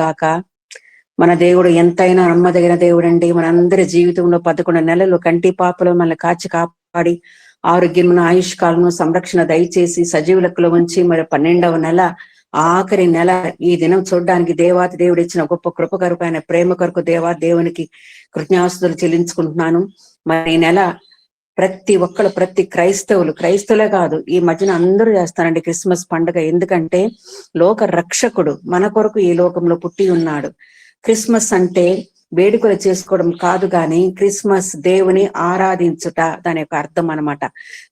గాక. మన దేవుడు ఎంతైనా నమ్మదగిన దేవుడండి. మనందరి జీవితంలో 11 నెలలు కంటి పాపలో మనల్ని కాచి కాపాడి ఆరోగ్యమును ఆయుష్కాలను సంరక్షణ దయచేసి సజీవ లెక్కలో ఉంచి మరి 12వ నెల ఆఖరి నెల ఈ దినం చూడడానికి దేవాతి దేవుడు ఇచ్చిన గొప్ప కృప కొరకు ఆయన ప్రేమ కొరకు దేవునికి కృతజ్ఞాస్తులు చెల్లించుకుంటున్నాను. మరి ఈ నెల ప్రతి క్రైస్తవులే కాదు, ఈ మధ్యన అందరూ చేస్తారండి క్రిస్మస్ పండుగ. ఎందుకంటే లోక రక్షకుడు మన కొరకు ఈ లోకంలో పుట్టి ఉన్నాడు. క్రిస్మస్ అంటే వేడుకలు చేసుకోవడం కాదు గాని క్రిస్మస్ దేవుని ఆరాధించుట దాని యొక్క అర్థం అన్నమాట.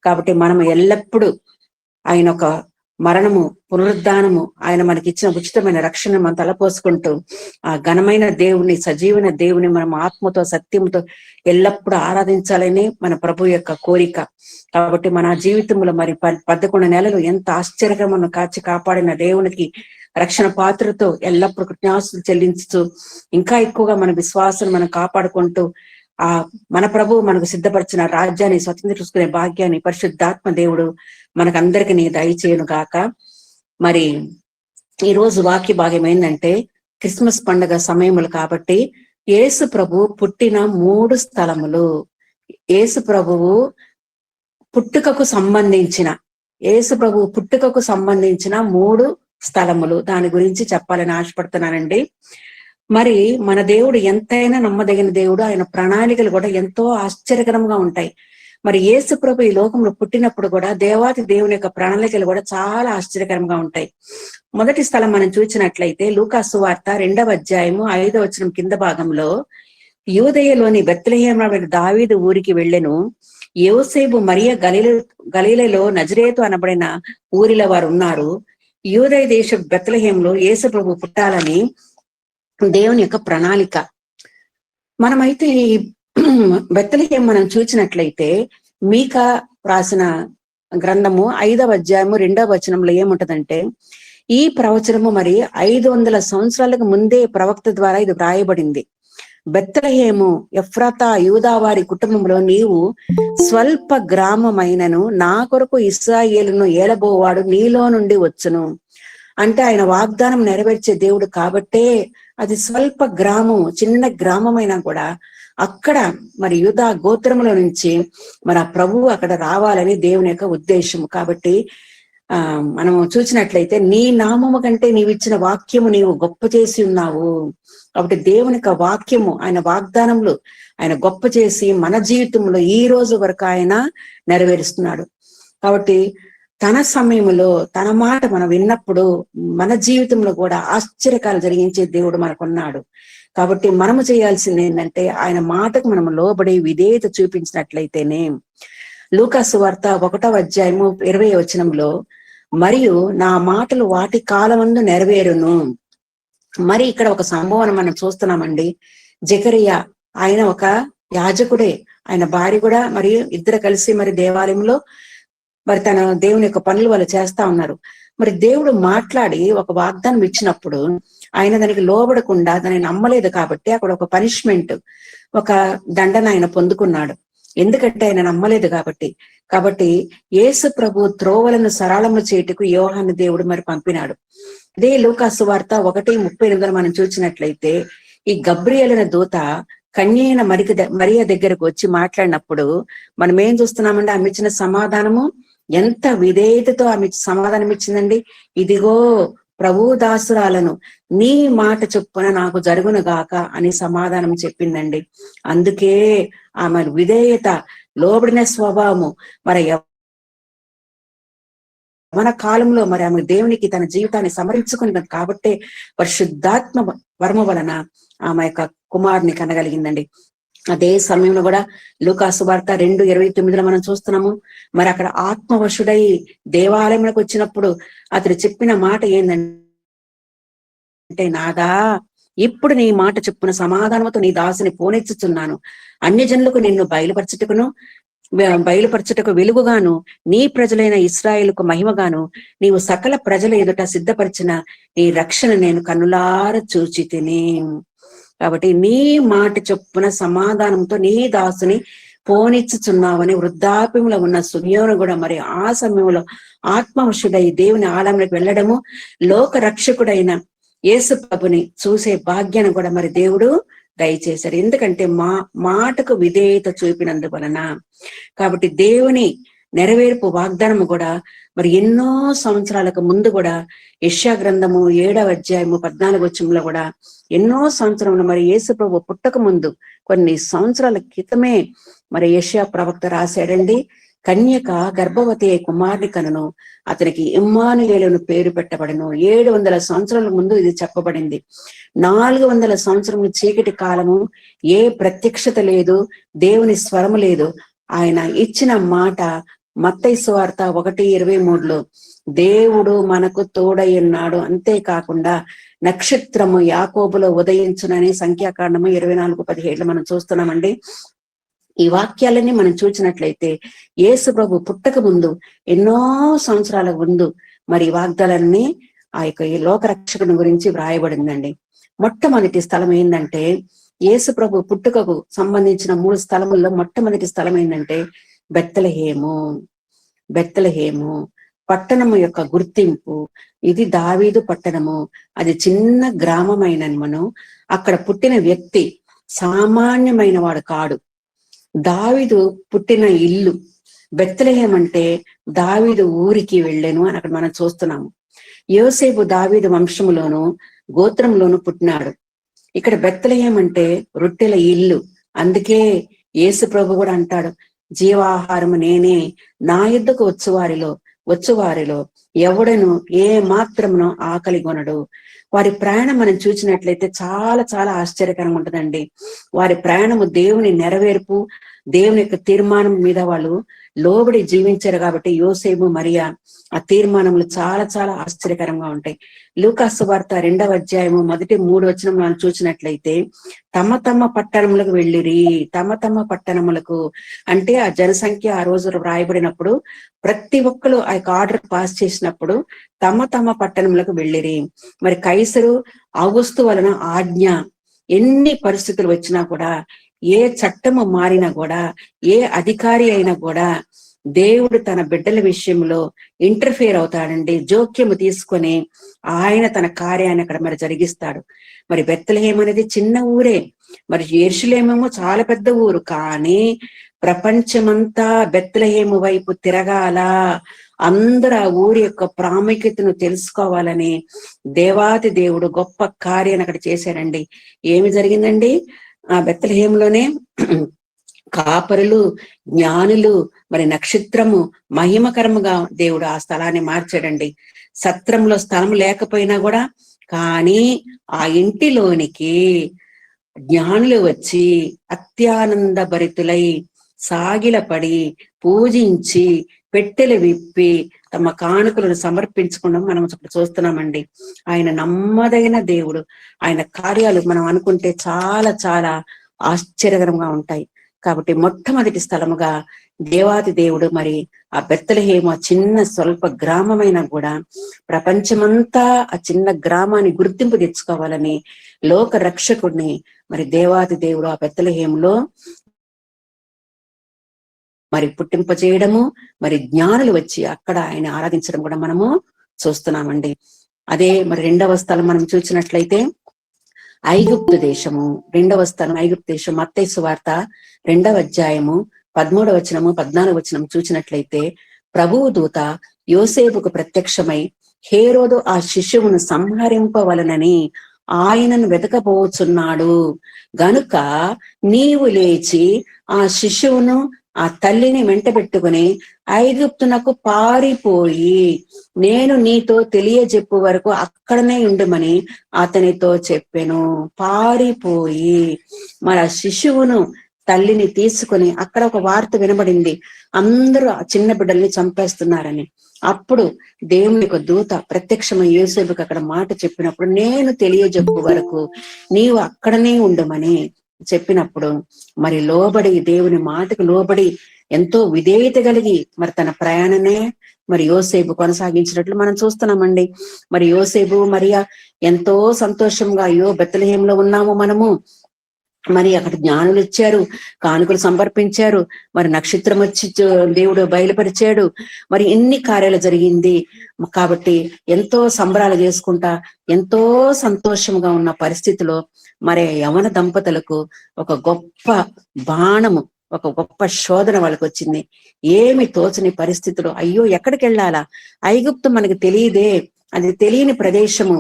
కాబట్టి మనం ఎల్లప్పుడూ ఆయన ఒక మరణము పునరుద్ధానము ఆయన మనకిచ్చిన ఉచితమైన రక్షణ మనం తలపోసుకుంటూ ఆ ఘనమైన దేవుని సజీవన దేవుని మనం ఆత్మతో సత్యముతో ఎల్లప్పుడూ ఆరాధించాలని మన ప్రభు యొక్క కోరిక. కాబట్టి మన జీవితంలో మరి 11 నెలలు ఎంత ఆశ్చర్యంగా మనం కాచి కాపాడిన దేవునికి రక్షణ పాత్రతో ఎల్లప్పుడూ కృతజ్ఞాస్తులు చెల్లించుతూ ఇంకా ఎక్కువగా మన విశ్వాసం మనం కాపాడుకుంటూ ఆ మన ప్రభు మనకు సిద్ధపరిచిన రాజ్యాన్ని స్వతంత్రించుకునే భాగ్యాన్ని పరిశుద్ధాత్మ దేవుడు మనకందరికి నీ దయచేయును గాక. మరి ఈ రోజు వాక్య భాగం ఏంటంటే క్రిస్మస్ పండుగ సమయములు కాబట్టి యేసు ప్రభు పుట్టిన 3 స్థలములు, యేసు ప్రభువు పుట్టుకకు సంబంధించిన 3 స్థలములు దాని గురించి చెప్పాలని ఆశపడుతున్నానండి. మరి మన దేవుడు ఎంతైనా నమ్మదగిన దేవుడు. ఆయన ప్రణాళికలు కూడా ఎంతో ఆశ్చర్యకరంగా ఉంటాయి. మరి యేసు ప్రభు ఈ లోకంలో పుట్టినప్పుడు కూడా దేవాతి దేవుని యొక్క ప్రణాళికలు కూడా చాలా ఆశ్చర్యకరంగా ఉంటాయి. మొదటి స్థలం మనం చూసినట్లయితే లూకా సువార్త 2వ అధ్యాయము 5వ వచనం కింద భాగంలో, యూదయలోని బెత్లెహేము దావీదు ఊరికి వెళ్ళెను. యోసేపు మరియ గలీలలో నజరేతు అనబడిన ఊరిలో వారు ఉన్నారు. యూదయ దేశ బెత్లెహేములో యేసు ప్రభు పుట్టాలని దేవుని యొక్క ప్రణాళిక. మనమైతే ఈ బెత్లెహేము మనం చూసినట్లయితే మీకా రాసిన గ్రంథము 5వ అధ్యాయము 2వ వచనంలో ఏముంటదంటే, ఈ ప్రవచనము మరి 500 సంవత్సరాలకు ముందే ప్రవక్త ద్వారా ఇది వ్రాయబడింది. బెత్లెహేము ఎఫ్రాతా యూదావారి కుటుంబంలో నీవు స్వల్ప గ్రామమైనను నా కొరకు ఇశ్రాయేలును ఏలబోవాడు నీలో నుండి వచ్చును. అంటే ఆయన వాగ్దానం నెరవేర్చే దేవుడు కాబట్టే అది స్వల్ప గ్రామం, చిన్న గ్రామమైనా కూడా అక్కడ మరి యూదా గోత్రముల నుంచి మరి ఆ ప్రభువు అక్కడ రావాలని దేవుని యొక్క ఉద్దేశం. కాబట్టి మనము చూసినట్లయితే నీ నామము కంటే నీవిచ్చిన వాక్యము నీవు గొప్ప చేసి ఉన్నావు. కాబట్టి దేవుని యొక్క వాక్యము ఆయన వాగ్దానములు ఆయన గొప్ప చేసి మన జీవితంలో ఈ రోజు వరకు ఆయన నెరవేరుస్తున్నాడు. కాబట్టి తన సమయంలో తన మాట మనం విన్నప్పుడు మన జీవితంలో కూడా ఆశ్చర్యకాలు జరిగించే దేవుడు మనకున్నాడు. కాబట్టి మనము చేయాల్సింది ఏంటంటే ఆయన మాటకు మనం లోబడి విధేయత చూపించినట్లయితేనే. లూకా సువార్త 1వ అధ్యాయము 20వ వచనంలో, మరియు నా మాటలు వాటి కాలమందు నెరవేరును. మరి ఇక్కడ ఒక సంభవం మనం చూస్తున్నామండి. జకరియా ఆయన ఒక యాజకుడే, ఆయన భార్య కూడా మరి ఇద్దరు కలిసి మరి దేవాలయంలో మరి తన దేవుని యొక్క పనులు వాళ్ళు చేస్తా ఉన్నారు. మరి దేవుడు మాట్లాడి ఒక వాగ్దానం ఇచ్చినప్పుడు ఆయన దానికి లోబడకుండా దాన్ని నమ్మలేదు కాబట్టి అక్కడ ఒక పనిష్మెంట్, ఒక దండన ఆయన పొందుకున్నాడు. ఎందుకంటే ఆయన నమ్మలేదు కాబట్టి యేసు ప్రభు త్రోవలను సరళము చేటుకు యోహాను దేవుడు మరి పంపినాడు. అదే లూకా సువార్త 1:38 మనం చూసినట్లయితే ఈ గబ్రియేలు దూత కన్యైన మరియ దగ్గరకు వచ్చి మాట్లాడినప్పుడు మనం ఏం చూస్తున్నామంటే ఆమె ఇచ్చిన సమాధానము ఎంత విధేయతతో ఆమె సమాధానం ఇచ్చిందండి. ఇదిగో ప్రభు దాసురాలను, నీ మాట చొప్పున నాకు జరుగును గాక అని సమాధానం చెప్పిందండి. అందుకే ఆమె విధేయత, లోబడిన స్వభావము మరి మన కాలంలో మరి ఆమె దేవునికి తన జీవితాన్ని సమరించుకున్నది కాబట్టే పరిశుద్ధాత్మ వరము వలన ఆమె యొక్క కుమారుని కనగలిగిందండి. అదే సమయంలో కూడా లూకా సువార్త 2:29 మనం చూస్తున్నాము. మరి అక్కడ ఆత్మవశుడై దేవాలయంలోకి వచ్చినప్పుడు అతడు చెప్పిన మాట ఏంటంటే, నాదా ఇప్పుడు నీ మాట చెప్పున సమాధానంతో నీ దాసుని పోనెచ్చుచున్నాను. అన్యజనులకు నిన్ను బయలుపరచుటకు వెలుగుగాను, నీ ప్రజలైన ఇశ్రాయేలుకు మహిమగాను, నీవు సకల ప్రజల ఎదుట సిద్ధపరిచిన నీ రక్షణ నేను కన్నులార చూచి తిని. కాబట్టి నీ మాట చొప్పున సమాధానంతో నీ దాసుని పోనిచ్చుచున్నావని వృద్ధాప్యంలో ఉన్న సునియోను కూడా మరి ఆ సమయంలో ఆత్మవశుడై దేవుని ఆలయంలోకి వెళ్ళడము, లోక రక్షకుడైన యేసు ప్రభుని చూసే భాగ్యాన్ని కూడా మరి దేవుడు దయచేశారు. ఎందుకంటే మాటకు విధేయత చూపినందువలన. కాబట్టి దేవుని నెరవేర్పు వాగ్దానము కూడా మరి ఎన్నో సంవత్సరాలకు ముందు కూడా యెషయా గ్రంథము 7వ అధ్యాయము 14వ వచనంలో కూడా ఎన్నో సంవత్సరములు మరి యేసు ప్రభు పుట్టక ముందు కొన్ని సంవత్సరాల క్రితమే మరి యెషయా ప్రవక్త రాశాడండి. కన్యక గర్భవతి అయి కుమారుని కనును, అతనికి ఇమ్మానుయేలును పేరు పెట్టబడను. 700 సంవత్సరాల ముందు ఇది చెప్పబడింది. 400 సంవత్సరములు చీకటి కాలము, ఏ ప్రత్యక్షత లేదు, దేవుని స్వరము లేదు. ఆయన ఇచ్చిన మాట మత్తయి సువార్త 1:23లో దేవుడు మనకు తోడై ఉన్నాడు. అంతేకాకుండా నక్షత్రము యాకోబులో ఉదయించునని సంఖ్యాకాండము 24:17 మనం చూస్తున్నామండి. ఈ వాక్యాలన్నీ మనం చూసినట్లయితే యేసు ప్రభు పుట్టక ముందు ఎన్నో సంవత్సరాల ముందు మరి వాగ్దాలన్నీ ఆ యొక్క ఈ లోకరక్షకుని గురించి వ్రాయబడిందండి. మొట్టమొదటి స్థలం ఏంటంటే యేసు ప్రభు పుట్టుకకు సంబంధించిన 3 స్థలముల్లో మొట్టమొదటి స్థలం ఏంటంటే బెత్లెహేము. బెత్లెహేము పట్టణము యొక్క గుర్తింపు. ఇది దావీదు పట్టణము. అది చిన్న గ్రామమైనను అక్కడ పుట్టిన వ్యక్తి సామాన్యమైన వాడు కాడు. దావీదు పుట్టిన ఇల్లు బెత్లెహేం అంటే దావీదు ఊరికి వెళ్ళాను అని అక్కడ మనం చూస్తున్నాము. యోసేపు దావీదు వంశములోను గోత్రంలోను పుట్టినాడు. ఇక్కడ బెత్లెహేం అంటే రొట్టెల ఇల్లు. అందుకే యేసు ప్రభు కూడా అంటాడు, జీవాహారము నేనే, నా యుద్ధకు వచ్చువారిలో ఎవడను ఏ మాత్రమును ఆకలి కొనడు. వారి ప్రయాణం మనం చూసినట్లయితే చాలా చాలా ఆశ్చర్యకరంగా ఉంటుందండి. వారి ప్రయాణము దేవుని నెరవేర్పు, దేవుని యొక్క తీర్మానం మీద వాళ్ళు లోబడి జీవించారు. కాబట్టి యోసేపు మరియా ఆ తీర్మానములు చాలా చాలా ఆశ్చర్యకరంగా ఉంటాయి. లూకా సువార్త 2వ అధ్యాయము 1-3 వచనం మనం చూసినట్లయితే తమ తమ పట్టణములకు వెళ్ళిరి. తమ తమ పట్టణములకు అంటే ఆ జనసంఖ్య ఆ రోజు రాయబడినప్పుడు ప్రతి ఒక్కరు ఆ యొక్క ఆర్డర్ పాస్ చేసినప్పుడు తమ తమ పట్టణములకు వెళ్ళిరి. మరి కైసరు ఆగుస్తు వలన ఆజ్ఞ. ఎన్ని పరిస్థితులు వచ్చినా కూడా, ఏ చట్టము మారినా కూడా, ఏ అధికారి అయినా కూడా దేవుడు తన బిడ్డల విషయంలో ఇంటర్ఫియర్ అవుతాడండి. జోక్యము తీసుకొని ఆయన తన కార్యాన్ని అక్కడ మరి జరిగిస్తాడు. మరి బెత్లెహేం అనేది చిన్న ఊరే, మరి యెరూషలేమేమో చాలా పెద్ద ఊరు. కానీ ప్రపంచమంతా బెత్లెహేము వైపు తిరగాల, అందరూ ఆ ఊరి యొక్క ప్రాముఖ్యతను తెలుసుకోవాలని దేవాది దేవుడు గొప్ప కార్యాన్ని అక్కడ చేశాడండి. ఏమి జరిగిందండి? ఆ బెత్లెహేంలోనే కాపరులు, జ్ఞానులు, మరి నక్షత్రము మహిమకరముగా దేవుడు ఆ స్థలాన్ని మార్చాడండి. సత్రంలో స్థలం లేకపోయినా కూడా కానీ ఆ ఇంటిలోనికి జ్ఞానులు వచ్చి అత్యానంద భరితులై సాగిలపడి పూజించి పెట్టెలు విప్పి తమ కానుకలను సమర్పించుకోవడం మనం ఇప్పుడు చూస్తున్నామండి. ఆయన నమ్మదగిన దేవుడు. ఆయన కార్యాలు మనం అనుకుంటే చాలా చాలా ఆశ్చర్యకరంగా ఉంటాయి. కాబట్టి మొట్టమొదటి స్థలముగా దేవాది దేవుడు మరి ఆ బెత్లెహేము చిన్న స్వల్ప గ్రామమైనా కూడా ప్రపంచమంతా ఆ చిన్న గ్రామాన్ని గుర్తింపు తెచ్చుకోవాలని లోక రక్షకుడిని మరి దేవాది దేవుడు ఆ బెత్లెహేములో మరి పుట్టింపజేయడము, మరి జ్ఞానులు వచ్చి అక్కడ ఆయన ఆరాధించడం కూడా మనము చూస్తున్నామండి. అదే మరి 2వ స్థలం మనం చూసినట్లయితే ఐగుప్తు దేశము. 2వ స్థలం ఐగుప్తు దేశం. మత్తయి సువార్త 2వ అధ్యాయము 13వ వచనము 14వ వచనం చూసినట్లయితే ప్రభువు దూత యోసేపుకు ప్రత్యక్షమై హేరోదు ఆ శిశువును సంహరింపవలనని ఆయనను వెతకబోచున్నాడు గనుక నీవు లేచి ఆ శిశువును ఆ తల్లిని వెంటబెట్టుకుని ఐగుప్తునకు పారిపోయి నేను నీతో తెలియజెప్పు వరకు అక్కడనే ఉండమని అతనితో చెప్పెను. పారిపోయి మరి ఆ శిశువును తల్లిని తీసుకుని అక్కడ ఒక వార్త వినబడింది, అందరూ ఆ చిన్న బిడ్డల్ని చంపేస్తున్నారని. అప్పుడు దేవుని యొక్క దూత ప్రత్యక్షమై యోసేపుకి అక్కడ మాట చెప్పినప్పుడు నేను తెలియజెప్పు వరకు నీవు అక్కడనే ఉండమని చెప్పినప్పుడు మరి లోబడి దేవుని మాటకు లోబడి ఎంతో విధేయత కలిగి మరి తన ప్రయాణమే మరి యోసేపు కొనసాగించినట్లు మనం చూస్తున్నామండి. మరి యోసేపు మరియా ఎంతో సంతోషంగా అయ్యో బెత్లెహేంలో ఉన్నాము మనము, మరి అక్కడ జ్ఞానులు ఇచ్చారు, కానుకలు సమర్పించారు, మరి నక్షత్రం వచ్చి దేవుడు బయలుపరిచాడు, మరి ఎన్ని కార్యాలు జరిగింది. కాబట్టి ఎంతో సంబరాలు చేసుకుంటా ఎంతో సంతోషంగా ఉన్న పరిస్థితిలో మరి యవన దంపతులకు ఒక గొప్ప బాణము, ఒక గొప్ప శోధన వాళ్ళకి వచ్చింది. ఏమి తోచని పరిస్థితిలో అయ్యో ఎక్కడికి వెళ్ళాలా, ఐగుప్తు మనకి తెలియదే, అది తెలియని ప్రదేశము,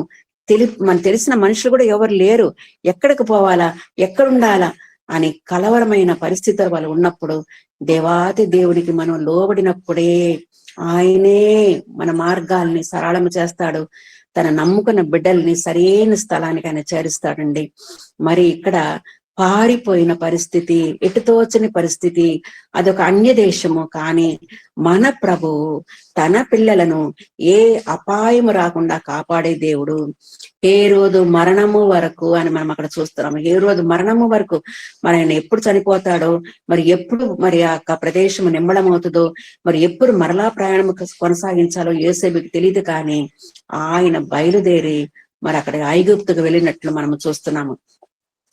మనకు తెలిసిన మనుషులు కూడా ఎవరు లేరు, ఎక్కడికి పోవాలా, ఎక్కడుండాలా అని కలవరమైన పరిస్థితులు వాళ్ళు ఉన్నప్పుడు దేవాతి దేవుడికి మనం లోబడినప్పుడే ఆయనే మన మార్గాల్ని సరళం చేస్తాడు, తన నమ్ముకున్న బిడ్డల్ని సరైన స్థలానికి ఆయన చేరుస్తాడండి. మరి ఇక్కడ పారిపోయిన పరిస్థితి, ఎటుతోచని పరిస్థితి, అదొక అన్య దేశము. కానీ మన ప్రభువు తన పిల్లలను ఏ అపాయము రాకుండా కాపాడే దేవుడు. హేరోదు మరణము వరకు అని మనం అక్కడ చూస్తున్నాము. హేరోదు మరణము వరకు మరి ఆయన ఎప్పుడు చనిపోతాడో, మరి ఎప్పుడు మరి ఆ ప్రదేశము నిమ్మడమవుతుందో, మరి ఎప్పుడు మరలా ప్రయాణం కొనసాగించాలో యోసేపుకి తెలియదు. కానీ ఆయన బయలుదేరి మరి అక్కడ ఐగుప్తుకు వెళ్ళినట్లు మనము చూస్తున్నాము.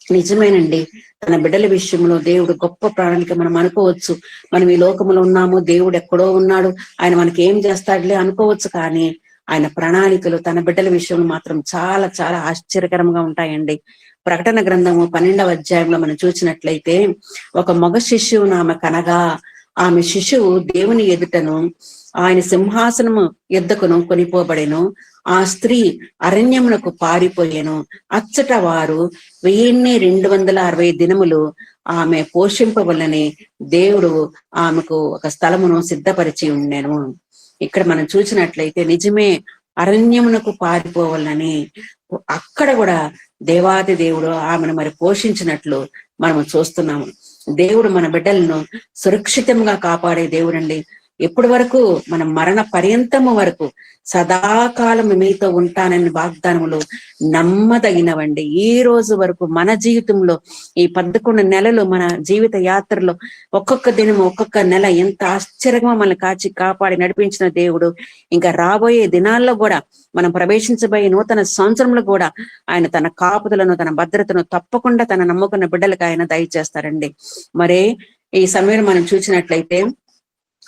నిజమేనండి, తన బిడ్డల విషయంలో దేవుడు గొప్ప ప్రణాళిక. మనం అనుకోవచ్చు, మనం ఈ లోకంలో ఉన్నాము, దేవుడు ఎక్కడో ఉన్నాడు, ఆయన మనకి ఏం చేస్తాడులే అనుకోవచ్చు. కానీ ఆయన ప్రణాళికలు తన బిడ్డల విషయంలో మాత్రం చాలా చాలా ఆశ్చర్యకరంగా ఉంటాయండి. ప్రకటన గ్రంథము 12వ అధ్యాయంలో మనం చూసినట్లయితే, ఒక మగ శిశువు ఆమె కనగా, ఆమె శిశువు దేవుని ఎదుటను ఆయన సింహాసనము ఎద్దకును కొనిపోబడెను. ఆ స్త్రీ అరణ్యమునకు పారిపోయెను. అచ్చట వారు 1260 దినములు ఆమె పోషింపవలని దేవుడు ఆమెకు ఒక స్థలమును సిద్ధపరిచి ఉండెను. ఇక్కడ మనం చూసినట్లయితే నిజమే, అరణ్యమునకు పారిపోవాలని అక్కడ కూడా దేవాది దేవుడు ఆమెను మరి పోషించినట్లు మనము చూస్తున్నాము. దేవుడు మన బిడ్డలను సురక్షితంగా కాపాడే దేవుడండి. ఎప్పటి వరకు, మన మరణ పర్యంతము వరకు సదాకాలం మీతో ఉంటానని వాగ్దానములు నమ్మదగినవండి. ఈ రోజు వరకు మన జీవితంలో ఈ 11 నెలలు మన జీవిత యాత్రలో ఒక్కొక్క దినము ఒక్కొక్క నెల ఎంత ఆశ్చర్యంగా మనల్ని కాచి కాపాడి నడిపించిన దేవుడు ఇంకా రాబోయే దినాల్లో కూడా మనం ప్రవేశించబోయే నూతన సంవత్సరంలో కూడా ఆయన తన కాపుదలను, తన భద్రతను తప్పకుండా తన నమ్ముకున్న బిడ్డలకు ఆయన దయచేస్తారండి. మరే ఈ సమయంలో మనం చూసినట్లయితే,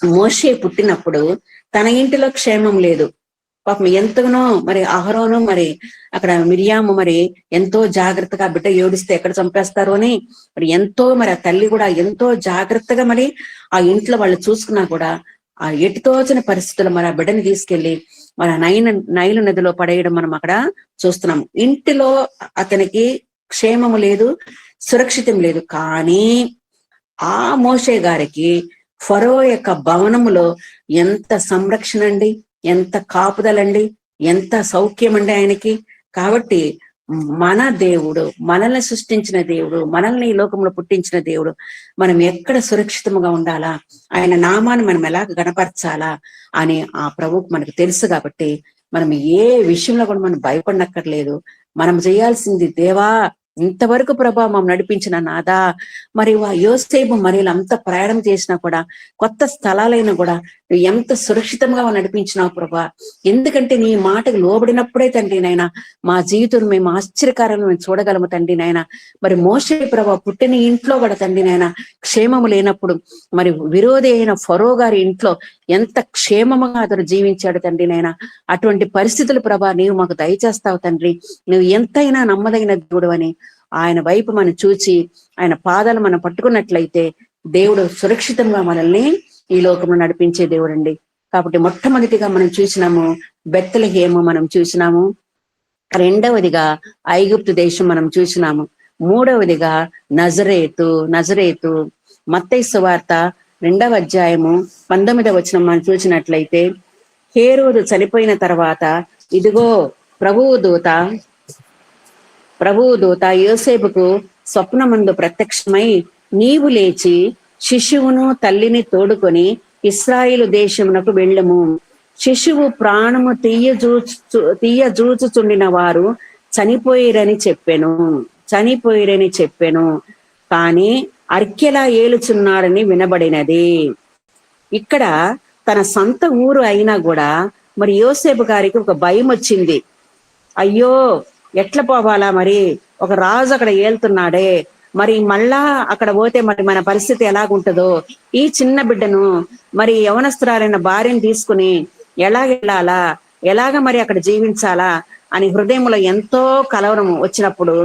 మోషే పుట్టినప్పుడు తన ఇంటిలో క్షేమం లేదు. పాపం ఎంతగానో మరి అహరోను మరి అక్కడ మిరియాము మరి ఎంతో జాగ్రత్తగా, బిడ్డ ఏడిస్తే ఎక్కడ చంపేస్తారు అని మరి ఎంతో, మరి ఆ తల్లి కూడా ఎంతో జాగ్రత్తగా మరి ఆ ఇంట్లో వాళ్ళు చూసుకున్నా కూడా ఆ ఎటుతోచని పరిస్థితుల్లో మరి ఆ బిడ్డని తీసుకెళ్లి మన నైలు నదిలో పడేయడం మనం అక్కడ చూస్తున్నాం. ఇంటిలో అతనికి క్షేమము లేదు, సురక్షితం లేదు. కానీ ఆ మోషే గారికి ఫరో యొక్క భవనములో ఎంత సంరక్షణ అండి, ఎంత కాపుదలండి, ఎంత సౌఖ్యం అండి ఆయనకి. కాబట్టి మన దేవుడు, మనల్ని సృష్టించిన దేవుడు, మనల్ని ఈ లోకంలో పుట్టించిన దేవుడు, మనం ఎక్కడ సురక్షితంగా ఉండాలా, ఆయన నామాన్ని మనం ఎలా గణపరచాలా అని ఆ ప్రభువుకు మనకు తెలుసు. కాబట్టి మనం ఏ విషయంలో కూడా మనం భయపడనక్కర్లేదు. మనం చేయాల్సింది, దేవా ఇంతవరకు ప్రభా మమ్మల్ని నడిపించిన నాదా, మరి యోసేపు మరి అంత ప్రయాణం చేసినా కూడా, కొత్త స్థలాలైనా కూడా నువ్వు ఎంత సురక్షితంగా నడిపించినావు ప్రభా. ఎందుకంటే నీ మాటకు లోబడినప్పుడే తండ్రి నాయన మా జీవితం మేము ఆశ్చర్యకారంగా మేము చూడగలము తండ్రి నాయన. మరి మోషే ప్రభా పుట్టిన ఇంట్లో కూడా తండ్రి నాయన క్షేమము లేనప్పుడు, మరి విరోధి అయిన ఫరో గారి ఇంట్లో ఎంత క్షేమముగా అతను జీవించాడు తండ్రి నాయన. అటువంటి పరిస్థితులు ప్రభా నీవు మాకు దయచేస్తావు తండ్రి. నువ్వు ఎంతైనా నమ్మదగిన దేవుడు అని ఆయన వైపు మనం చూచి ఆయన పాదాలు మనం పట్టుకున్నట్లయితే దేవుడు సురక్షితంగా మనల్ని ఈ లోకంలో నడిపించే దేవుడు అండి. కాబట్టి మొట్టమొదటిగా మనం చూసినాము బెత్లెహేము మనం చూసినాము, రెండవదిగా ఐగుప్తు దేశం మనం చూసినాము, మూడవదిగా నజరేతు. మత్తయి సువార్త 2వ అధ్యాయము 19వ వచనం మనం చూసినట్లయితే, హేరోదు చనిపోయిన తర్వాత ఇదిగో ప్రభువు దూత యోసేపుకు స్వప్నమందు ప్రత్యక్షమై, నీవు లేచి శిశువును తల్లిని తోడుకొని ఇశ్రాయేలు దేశమునకు వెళ్ళము. శిశువు ప్రాణము తీయజూచుచుండిన వారు చనిపోయిరని చెప్పెను. కానీ అర్కెలా ఏలుచున్నాడని వినబడినది. ఇక్కడ తన సొంత ఊరు అయినా కూడా మరి యోసేపు గారికి ఒక భయం వచ్చింది. అయ్యో ఎట్లా పోవాలా, మరి ఒక రాజు అక్కడ ఏలుతున్నాడే, మరి మళ్ళా అక్కడ పోతే మరి మన పరిస్థితి ఎలాగుంటుందో, ఈ చిన్న బిడ్డను మరి యవనస్తురాలైన భార్యను తీసుకుని ఎలాగ వెళ్ళాలా, ఎలాగ మరి అక్కడ జీవించాలా అని హృదయంలో ఎంతో కలవరం వచ్చినప్పుడు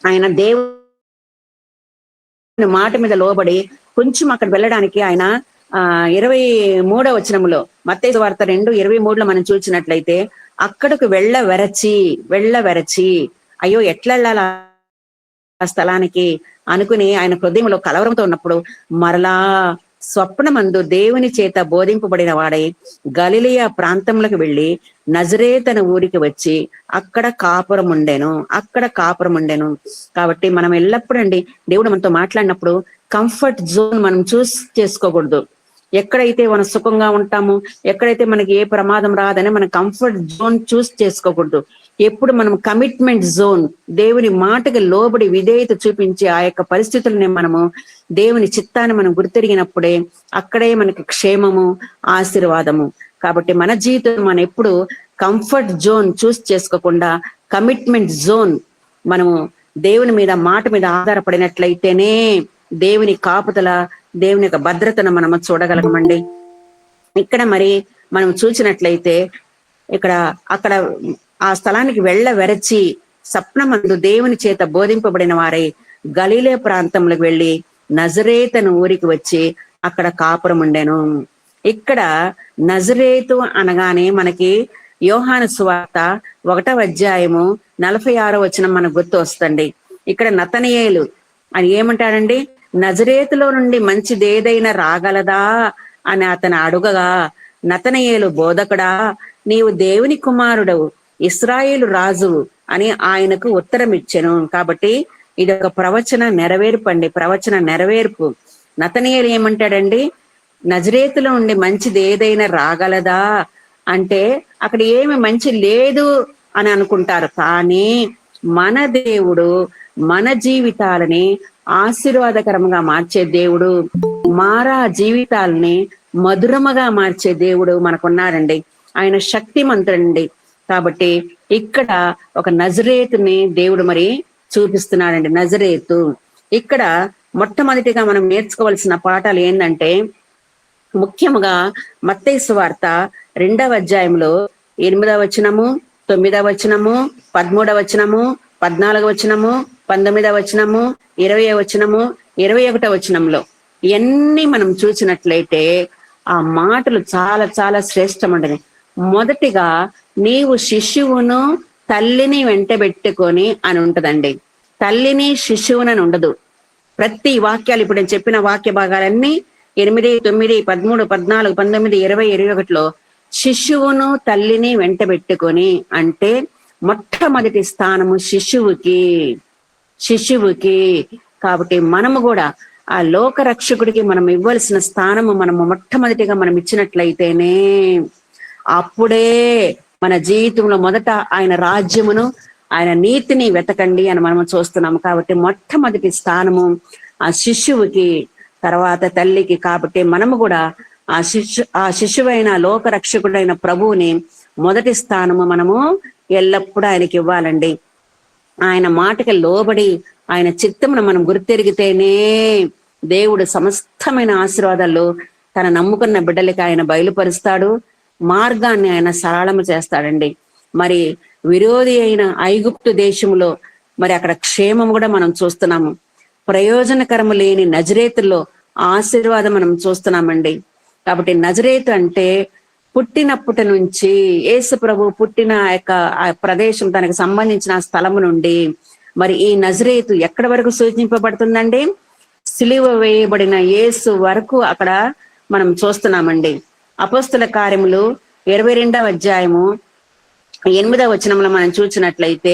ఆయన దేవుని మాట మీద లోబడి కొంచెం అక్కడ వెళ్ళడానికి ఆయన 23వ వచనంలో, మత్తయి సువార్త 2:23లో మనం చూసినట్లయితే, అక్కడకు వెళ్ళ వెరచి అయ్యో ఎట్లా వెళ్ళాలా ఆ స్థలానికి అనుకుని ఆయన హృదయంలో కలవరంతో ఉన్నప్పుడు మరలా స్వప్నమందు దేవుని చేత బోధింపబడిన వాడై గలిలయ ప్రాంతంలోకి వెళ్ళి నజరేతన ఊరికి వచ్చి అక్కడ కాపురం ఉండెను. కాబట్టి మనం ఎల్లప్పుడూ అండి దేవుడు మనతో మాట్లాడినప్పుడు కంఫర్ట్ జోన్ మనం చూస్ చేసుకోకూడదు. ఎక్కడైతే మనం సుఖంగా ఉంటాము, ఎక్కడైతే మనకి ఏ ప్రమాదం రాదని మన కంఫర్ట్ జోన్ చూస్ చేసుకోకూడదు. ఎప్పుడు మనం కమిట్మెంట్ జోన్, దేవుని మాటకి లోబడి విధేయత చూపించి ఆ యొక్క పరిస్థితుల్ని మనము దేవుని చిత్తాన్ని మనం గుర్తెరిగినప్పుడే అక్కడే మనకి క్షేమము, ఆశీర్వాదము. కాబట్టి మన జీవితం మనం ఎప్పుడు కంఫర్ట్ జోన్ చూస్ చేసుకోకుండా కమిట్మెంట్ జోన్ మనము దేవుని మీద మాట మీద ఆధారపడినట్లయితేనే దేవుని కాపుదల, దేవుని యొక్క భద్రతను మనము చూడగలగమండి. ఇక్కడ మరి మనం చూసినట్లయితే అక్కడ ఆ స్థలానికి వెరచి స్వప్నమందు దేవుని చేత బోధింపబడిన వారై గలిలే ప్రాంతంలోకి వెళ్ళి నజరేతను ఊరికి వచ్చి అక్కడ కాపురం ఉండెను. ఇక్కడ నజరేతు అనగానే మనకి యోహాను సువార్త 1వ అధ్యాయము 46వ వచనం మనకు గుర్తు వస్తుంది. ఇక్కడ నతనయేలు అని ఏమంటాడండి, నజరేతులో నుండి మంచిదేదైనా రాగలదా అని అతను అడుగగా, నతనయేలు బోధకుడా, నీవు దేవుని కుమారుడవు, ఇశ్రాయేలు రాజు అని ఆయనకు ఉత్తరం ఇచ్చెను. కాబట్టి ఇది ఒక ప్రవచన నెరవేర్పు. నతనయేలు ఏమంటాడండి, నజరేతులో నుండి మంచిది ఏదైనా రాగలదా అంటే అక్కడ ఏమి మంచి లేదు అని అనుకుంటారు. కానీ మన దేవుడు మన జీవితాలని ఆశీర్వాదకరంగా మార్చే దేవుడు, మారా జీవితాలని మధురముగా మార్చే దేవుడు మనకున్నాడండి. ఆయన శక్తిమంతుడండి. కాబట్టి ఇక్కడ ఒక నజరేతుని దేవుడు మరి చూపిస్తున్నాడండి. నజరేతు ఇక్కడ మొట్టమొదటిగా మనం నేర్చుకోవాల్సిన పాఠాలు ఏంటంటే, ముఖ్యంగా మత్తయి సువార్త 2వ అధ్యాయంలో 8వ వచనము, 9వ వచనము, 13వ వచనము, 14వ వచనము, 19వ వచనము, 20వ వచనము, 21వ వచనంలో ఇవన్నీ మనం చూసినట్లయితే ఆ మాటలు చాలా చాలా శ్రేష్టమండి. మొదటిగా నీవు శిశువును తల్లిని వెంటబెట్టుకొని అని ఉంటదండి. తల్లిని శిశువునని ఉండదు. ప్రతి వాక్యాలు ఇప్పుడు నేను చెప్పిన వాక్య భాగాలన్నీ 8, 9, 13, 14, 19, 20, 21లో శిశువును తల్లిని వెంటబెట్టుకొని అంటే మొట్టమొదటి స్థానము శిశువుకి. కాబట్టి మనము కూడా ఆ లోక రక్షకుడికి మనం ఇవ్వాల్సిన స్థానము మనము మొట్టమొదటిగా మనం ఇచ్చినట్లయితేనే అప్పుడే మన జీవితంలో మొదట ఆయన రాజ్యమును, ఆయన నీతిని వెతకండి అని మనం చూస్తున్నాము. కాబట్టి మొట్టమొదటి స్థానము ఆ శిశువుకి, తర్వాత తల్లికి. కాబట్టి మనము కూడా ఆ శిశువైన లోక రక్షకుడైన ప్రభువుని మొదటి స్థానము మనము ఎల్లప్పుడూ ఆయనకి ఇవ్వాలండి. ఆయన మాటకి లోబడి ఆయన చిత్తమును మనం గుర్తెరిగితేనే దేవుడు సమస్తమైన ఆశీర్వాదాలు తన నమ్ముకున్న బిడ్డలకి ఆయన బయలుపరుస్తాడు. మార్గాన్ని ఆయన సరళము చేస్తాడండి. మరి విరోధి అయిన ఐగుప్తు దేశంలో మరి అక్కడ క్షేమం కూడా మనం చూస్తున్నాము. ప్రయోజనకరము లేని నజరేతుల్లో ఆశీర్వాదం మనం చూస్తున్నామండి. కాబట్టి నజరేతు అంటే పుట్టినప్పటి నుంచి యేసు ప్రభు పుట్టిన ఆ ప్రదేశం, తనకు సంబంధించిన స్థలము నుండి మరి ఈ నజరేతు ఎక్కడి వరకు సూచింపబడుతుందండి? సిలువ వేయబడిన యేసు వరకు అక్కడ మనం చూస్తున్నామండి. అపోస్తుల కార్యములు 22వ అధ్యాయము 8వ వచనంలో మనం చూసినట్లయితే,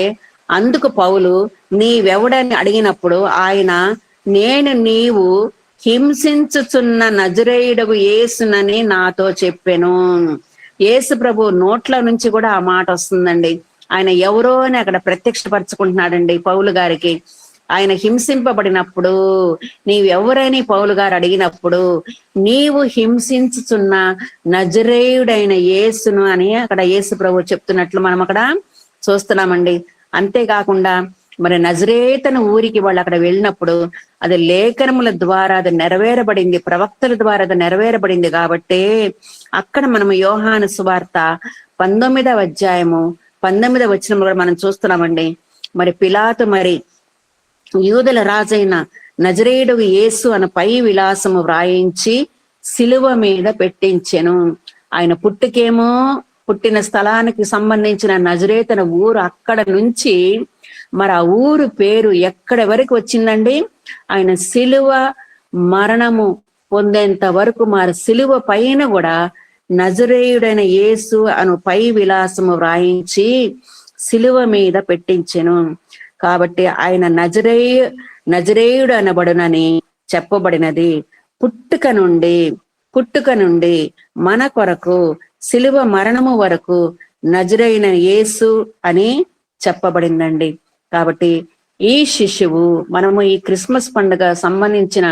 అందుకు పౌలు నీవెవడని అడిగినప్పుడు ఆయన, నేను నీవు హింసించుచున్న నజరేయుడగు యేసునని నాతో చెప్పెను. యేసు ప్రభు నోట్ల నుంచి కూడా ఆ మాట వస్తుందండి. ఆయన ఎవరో అని అక్కడ ప్రత్యక్షపరచుకుంటున్నాడండి పౌలు గారికి. ఆయన హింసింపబడినప్పుడు నీవెవరని పౌలు గారు అడిగినప్పుడు, నీవు హింసించుచున్న నజరేయుడైన యేసును అని అక్కడ యేసు ప్రభు చెప్తున్నట్లు మనం అక్కడ చూస్తున్నామండి. అంతేకాకుండా మరి నజరేతన ఊరికి వాళ్ళు అక్కడ వెళ్ళినప్పుడు అది లేఖనముల ద్వారా అది నెరవేరబడింది, ప్రవక్తల ద్వారా అది నెరవేరబడింది. కాబట్టి అక్కడ మనము యోహాను సువార్త 19వ అధ్యాయము 19వ వచనంలో కూడా మనం చూస్తున్నామండి. మరి పిలాతు మరి యూదుల రాజైన నజరేయుడు యేసు అను పై విలాసము వ్రాయించి సిలువ మీద పెట్టించెను. ఆయన పుట్టిన స్థలానికి సంబంధించిన నజరేతన ఊరు అక్కడ నుంచి మరి ఆ ఊరు పేరు ఎక్కడి వరకు వచ్చిందండి? ఆయన సిలువ మరణము పొందేంత వరకు మరి సిలువ పైన కూడా నజరేయుడైన యేసు అను పై విలాసము వ్రాయించి సిలువ మీద పెట్టించెను. కాబట్టి ఆయన నజరేయుడు అనబడునని చెప్పబడినది. పుట్టుక నుండి మన కొరకు సిలువ మరణము వరకు నజరైన యేసు అని చెప్పబడిందండి. కాబట్టి ఈ శిశువు మనము ఈ క్రిస్మస్ పండుగ సంబంధించిన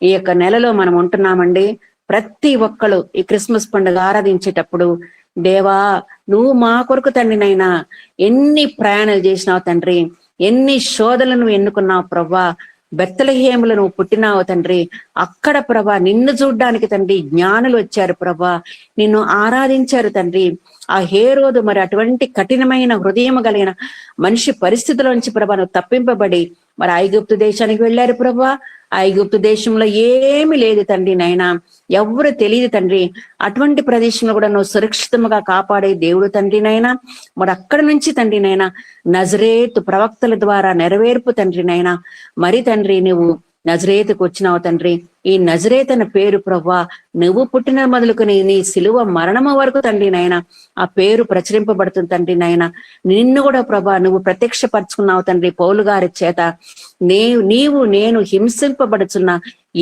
ఈ యొక్క నెలలో మనం ఉంటున్నామండి. ప్రతి ఒక్కరు ఈ క్రిస్మస్ పండుగ ఆరాధించేటప్పుడు, దేవా నువ్వు మా కొరకు తండ్రినైనా ఎన్ని ప్రయాణాలు చేసినావు తండ్రి, ఎన్ని శోధనలు నువ్వు ఎన్నుకున్నావు ప్రభా, బెత్లెహేములో నువ్వు పుట్టినావు తండ్రి, అక్కడ ప్రభా నిన్ను చూడ్డానికి తండ్రి జ్ఞానులు వచ్చారు ప్రభా, నిన్ను ఆరాధించారు తండ్రి. ఆ హేరోదు మరి అటువంటి కఠినమైన హృదయం కలిగిన మనిషి పరిస్థితుల్లోంచి ప్రభా నువ్వు తప్పింపబడి మరి ఐగుప్తు దేశానికి వెళ్ళారు ప్రభా. ఐగుప్తు దేశంలో ఏమి లేదు తండ్రి నాయన, ఎవరు తెలియదు తండ్రి. అటువంటి ప్రదేశంలో కూడా నువ్వు సురక్షితంగా కాపాడే దేవుడు తండ్రి నాయన. మరి అక్కడి నుంచి తండ్రి నాయన నజరేతు ప్రవక్తల ద్వారా నెరవేర్పు తండ్రి నాయన. మరి తండ్రి నువ్వు నజరేతుకు వచ్చినావు తండ్రి. ఈ నజరేత్ అన్న పేరు ప్రభా నువ్వు పుట్టిన మొదలుకొని నీ సిలువ మరణము వరకు తండ్రి నాయన ఆ పేరు ప్రచురింపబడుతుంది తండ్రి నాయన. నిన్ను కూడా ప్రభా నువ్వు ప్రత్యక్షపరుచుకున్నావు తండ్రి పౌలు గారి చేత. నేను హింసింపబడుచున్న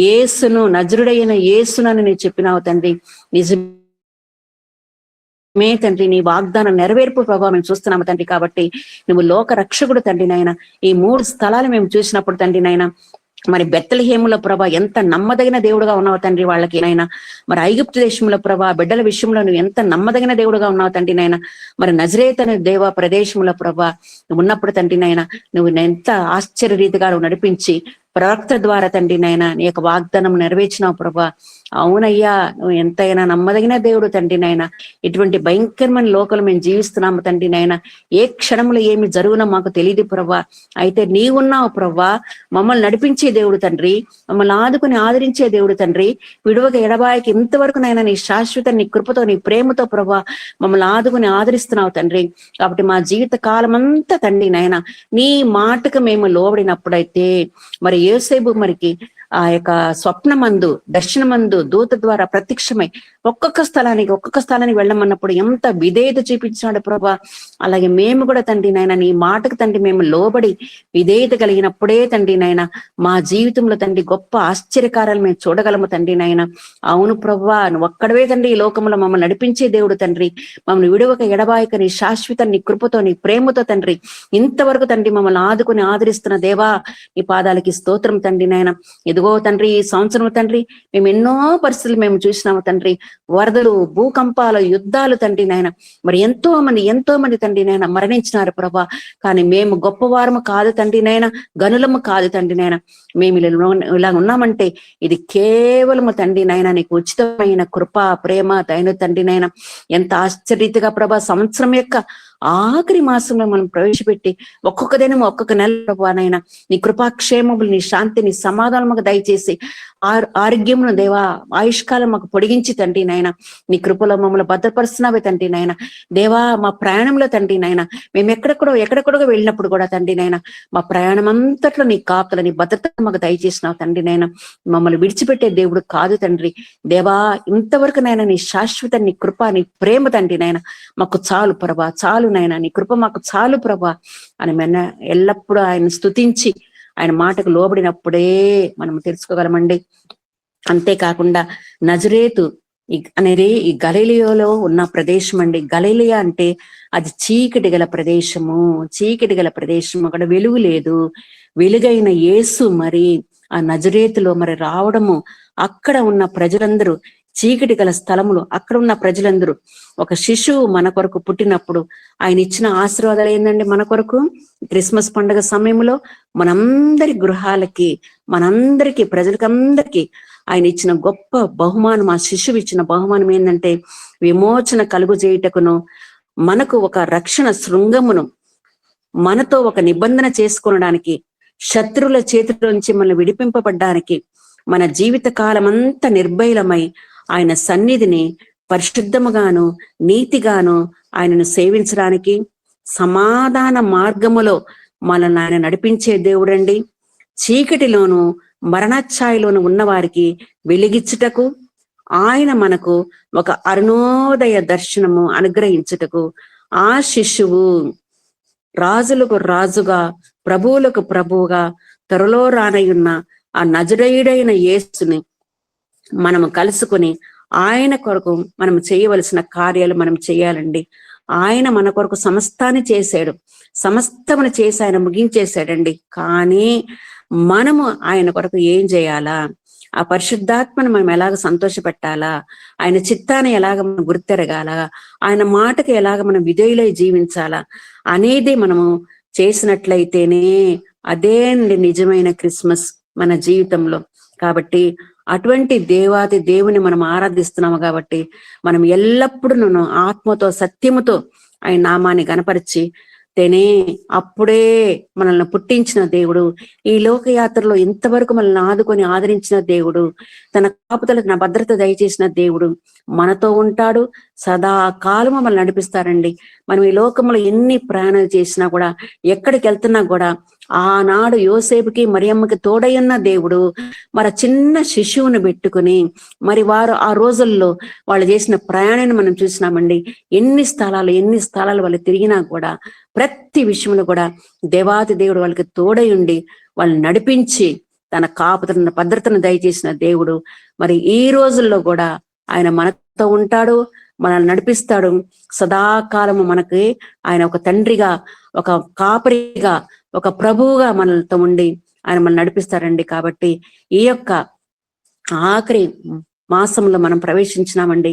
యేసును, నజరుడైన యేసునని నీవు చెప్పినావు తండ్రి. నిజమే తండ్రి, నీ వాగ్దానం నెరవేర్పు ప్రభావ మేము చూస్తున్నాము తండ్రి. కాబట్టి నువ్వు లోక రక్షకుడు తండ్రి నాయన. ఈ 3 స్థలాలు మేము చూసినప్పుడు తండ్రి నాయన మరి బెత్లెహేములో ప్రభా ఎంత నమ్మదగిన దేవుడుగా ఉన్నావు తండ్రి వాళ్ళకి నాయన. మరి ఐగుప్తు దేశంలో ప్రభా బిడ్డల విషయంలో నువ్వు ఎంత నమ్మదగిన దేవుడుగా ఉన్నావు తండ్రి నాయన. మరి నజరేత్ అనే దేవ ప్రదేశంలో ప్రభా నువ్వు ఉన్నప్పుడు తండ్రి నాయన నువ్వు ఎంత ఆశ్చర్య రీతిగా నువ్వు నడిపించి ప్రవక్త ద్వారా తండ్రి నాయన నీ యొక్క వాగ్దానం నెరవేర్చినావు ప్రభా. అవునయ్యా నువ్వు ఎంతైనా నమ్మదగిన దేవుడు తండ్రి నాయన. ఇటువంటి భయంకరమైన లోకలు మేము జీవిస్తున్నాము తండ్రి నాయన. ఏ క్షణంలో ఏమి జరుగునో మాకు తెలియదు ప్రభా. అయితే నీవున్నావు ప్రభా, మమ్మల్ని నడిపించే దేవుడు తండ్రి, మమ్మల్ని ఆదుకుని ఆదరించే దేవుడు తండ్రి. విడువక ఎడబాయికి ఇంతవరకు నైనా నీ శాశ్వత నీ కృపతో నీ ప్రేమతో ప్రభా మమ్మల్ని ఆదుకుని ఆదరిస్తున్నావు తండ్రి. కాబట్టి మా జీవిత కాలం అంతా తండ్రి నాయన నీ మాటకు మేము లోబడినప్పుడైతే మరి యోసేపు మరికి ఆ యొక్క స్వప్నమందు దర్శనమందు దూత ద్వారా ప్రత్యక్షమై ఒక్కొక్క స్థలానికి వెళ్ళమన్నప్పుడు ఎంత విధేయత చూపించినాడు ప్రభా. అలాగే మేము కూడా తండ్రి నాయన నీ మాటకు తండ్రి మేము లోబడి విధేయత కలిగినప్పుడే తండ్రి నాయన మా జీవితంలో తండ్రి గొప్ప ఆశ్చర్యకారాలు మేము చూడగలము తండ్రి నాయన. అవును ప్రభా నువ్వు ఒక్కడవే తండ్రి ఈ లోకంలో మమ్మల్ని నడిపించే దేవుడు తండ్రి. మమ్మల్ని విడువక ఎడబాయక నీ శాశ్వత నీ కృపతో నీ ప్రేమతో తండ్రి ఇంతవరకు తండ్రి మమ్మల్ని ఆదుకుని ఆదరిస్తున్న దేవా నీ పాదాలకి స్తోత్రం తండ్రి నాయన. ఇదిగో తండ్రి ఈ సంవత్సరం తండ్రి మేము ఎన్నో పరిస్థితులు మేము చూసినాము తండ్రి. వరదలు, భూకంపాలు, యుద్ధాలు తండ్రి నాయన. మరి ఎంతో మంది తండ్రి నాయన మరణించినారు ప్రభా. కానీ మేము గొప్పవారము కాదు తండ్రి నాయన, గనులము కాదు తండ్రి నాయన. మేము ఇలా ఉన్నామంటే ఇది కేవలము తండ్రి నాయన నీకు ఉచితమైన కృప, ప్రేమ, దయను తండ్రి నాయన. ఎంత ఆశ్చర్యరీతిగా ప్రభా సంవత్సరం యొక్క ఆఖరి మాసంలో మనం ప్రవేశపెట్టి ఒక్కొక్క దినం ఒక్కొక్క నెల ప్రభానైనా నీ కృపాక్షేమములు, నీ శాంతి, నీ సమాధానం మాకు దయచేసి ఆరోగ్యమును దేవా ఆయుష్కాలం మాకు పొడిగించి తండ్రి నాయన నీ కృపలో మమ్మల్ని భద్రపరుస్తున్నావే తండ్రి నాయన. దేవా మా ప్రయాణంలో తండ్రి నాయన మేము ఎక్కడెక్కడో వెళ్ళినప్పుడు కూడా తండ్రి నాయన మా ప్రయాణం అంతట్లో నీ కాపుల నీ భద్రత మాకు దయచేసినావు తండ్రి నాయన. మమ్మల్ని విడిచిపెట్టే దేవుడు కాదు తండ్రి. దేవా ఇంతవరకు నాయన నీ శాశ్వత నీ కృప నీ ప్రేమ తండ్రి నాయన మాకు చాలు ప్రభా, చాలు నాయన నీ కృప మాకు చాలు ప్రభా అని ఎల్లప్పుడూ ఆయన స్తుతించి ఆయన మాటకు లోబడినప్పుడే మనం తెలుసుకోగలమండి. అంతేకాకుండా నజరేతు అనేది ఈ గలిలయలో ఉన్న ప్రదేశం అండి. గలిలయ అంటే అది చీకటి గల ప్రదేశము, అక్కడ వెలుగు లేదు. వెలుగైన యేసు మరి ఆ నజరేతులో మరి రావడము, అక్కడ ఉన్న ప్రజలందరూ చీకటి గల స్థలములు, అక్కడ ఉన్న ప్రజలందరూ ఒక శిశువు మన కొరకు పుట్టినప్పుడు ఆయన ఇచ్చిన ఆశీర్వాదాలు ఏంటండి? మన కొరకు క్రిస్మస్ పండుగ సమయంలో మనందరి గృహాలకి, మనందరికీ, ప్రజలకందరికీ ఆయన ఇచ్చిన గొప్ప బహుమానం, ఆ శిశువు ఇచ్చిన బహుమానం ఏంటంటే విమోచన కలుగు చేయుటకును, మనకు ఒక రక్షణ శృంగమును, మనతో ఒక నిబంధన చేసుకోవడానికి, శత్రువుల చేతిలో నుంచి మనల్ని విడిపింపబడ్డానికి, మన జీవిత కాలం అంతా నిర్భయలమై ఆయన సన్నిధిని పరిశుద్ధముగాను నీతిగాను ఆయనను సేవించడానికి, సమాధాన మార్గములో మనల్ని ఆయన నడిపించే దేవుడండి. చీకటిలోను మరణఛాయలోను ఉన్న వారికి వెలిగించుటకు, ఆయన మనకు ఒక అరుణోదయ దర్శనము అనుగ్రహించుటకు, ఆ శిశువు రాజులకు రాజుగా, ప్రభువులకు ప్రభువుగా త్వరలో రానయున్న ఆ నజరేయుడైన యేసుని మనము కలుసుకుని ఆయన కొరకు మనం చేయవలసిన కార్యాలు మనం చేయాలండి. ఆయన మన కొరకు సమస్తాన్ని చేశాడు, సమస్తమును చేసి ఆయన ముగించేశాడండి. కానీ మనము ఆయన కొరకు ఏం చేయాలా? ఆ పరిశుద్ధాత్మను మనం ఎలాగ సంతోషపెట్టాలా? ఆయన చిత్తాన్ని ఎలాగ మనం గుర్తెరగాల? ఆయన మాటకి ఎలాగ మనం విధేయులై జీవించాలా అనేది మనము చేసినట్లయితేనే అదే అండి నిజమైన క్రిస్మస్ మన జీవితంలో. కాబట్టి అటువంటి దేవాది దేవుని మనం ఆరాధిస్తున్నాము కాబట్టి మనం ఎల్లప్పుడూ ఆత్మతో సత్యముతో ఆయన నామాన్ని గణపరిచి తేనే అప్పుడే మనల్ని పుట్టించిన దేవుడు, ఈ లోకయాత్రలో ఇంతవరకు మనల్ని ఆదుకొని ఆదరించిన దేవుడు, తన కాపుదలకు నా భద్రత దయచేసిన దేవుడు మనతో ఉంటాడు, సదాకాలము మనల్ని నడిపిస్తారండి. మనం ఈ లోకంలో ఎన్ని ప్రయాణాలు చేసినా కూడా, ఎక్కడికి వెళ్తున్నా కూడా, ఆనాడు యోసేపుకి మరియమ్మకి తోడయ్యున్న దేవుడు మరి చిన్న శిశువుని పెట్టుకుని మరి వారు ఆ రోజుల్లో వాళ్ళు చేసిన ప్రయాణాన్ని మనం చూసినామండి. ఎన్ని స్థలాలు వాళ్ళు తిరిగినా కూడా ప్రతి విషయంలో కూడా దేవాతి దేవుడు వాళ్ళకి తోడై ఉండి వాళ్ళని నడిపించి తన కాపుదలను భద్రతను దయచేసిన దేవుడు మరి ఈ రోజుల్లో కూడా ఆయన మనతో ఉంటాడు, మనల్ని నడిపిస్తాడు. సదాకాలము మనకి ఆయన ఒక తండ్రిగా, ఒక కాపరిగా, ఒక ప్రభువుగా మనలతో ఉండి ఆయన మనల్ని నడిపిస్తారండి. కాబట్టి ఈ యొక్క ఆఖరి మాసంలో మనం ప్రవేశించినామండి.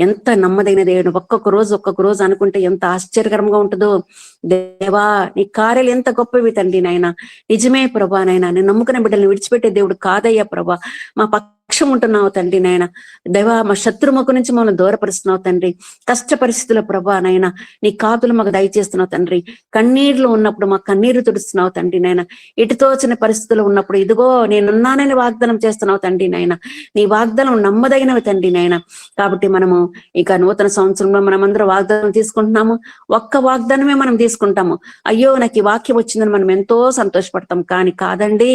ఎంత నమ్మదగిన దేవుడు. ఒక్కొక్క రోజు అనుకుంటే ఎంత ఆశ్చర్యకరంగా ఉంటుందో. దేవా నీ కార్యాలు ఎంత గొప్పవి తండ్రి నాయన. నిజమే ప్రభా నాయన, నేను నమ్ముకున్న బిడ్డల్ని విడిచిపెట్టే దేవుడు కాదయ్యా ప్రభా. మా పక్షం ఉంటున్నావు తండ్రి నాయన. దేవా మా శత్రుముఖ నుంచి మమ్మల్ని దూరపరుస్తున్నావు తండ్రి. కష్ట పరిస్థితుల ప్రభా నాయన నీ కాపులు మాకు దయచేస్తున్నావు తండ్రి. కన్నీరులో ఉన్నప్పుడు మా కన్నీరు తుడుస్తున్నావు తండ్రి నాయన. ఇటుతోచిన పరిస్థితులు ఉన్నప్పుడు ఇదిగో నేనున్నానని వాగ్దానం చేస్తున్నావు తండ్రి నాయన. నీ వాగ్దానం నమ్మదగినవి తండ్రి నాయన. కాబట్టి మనము ఇక నూతన సంవత్సరంలో మనమందరం వాగ్దానం తీసుకుంటున్నాము. ఒక్క వాగ్దానమే మనం తీసుకుంటాము. అయ్యో నాకు ఈ వాక్యం వచ్చిందని మనం ఎంతో సంతోషపడతాం. కానీ కాదండి,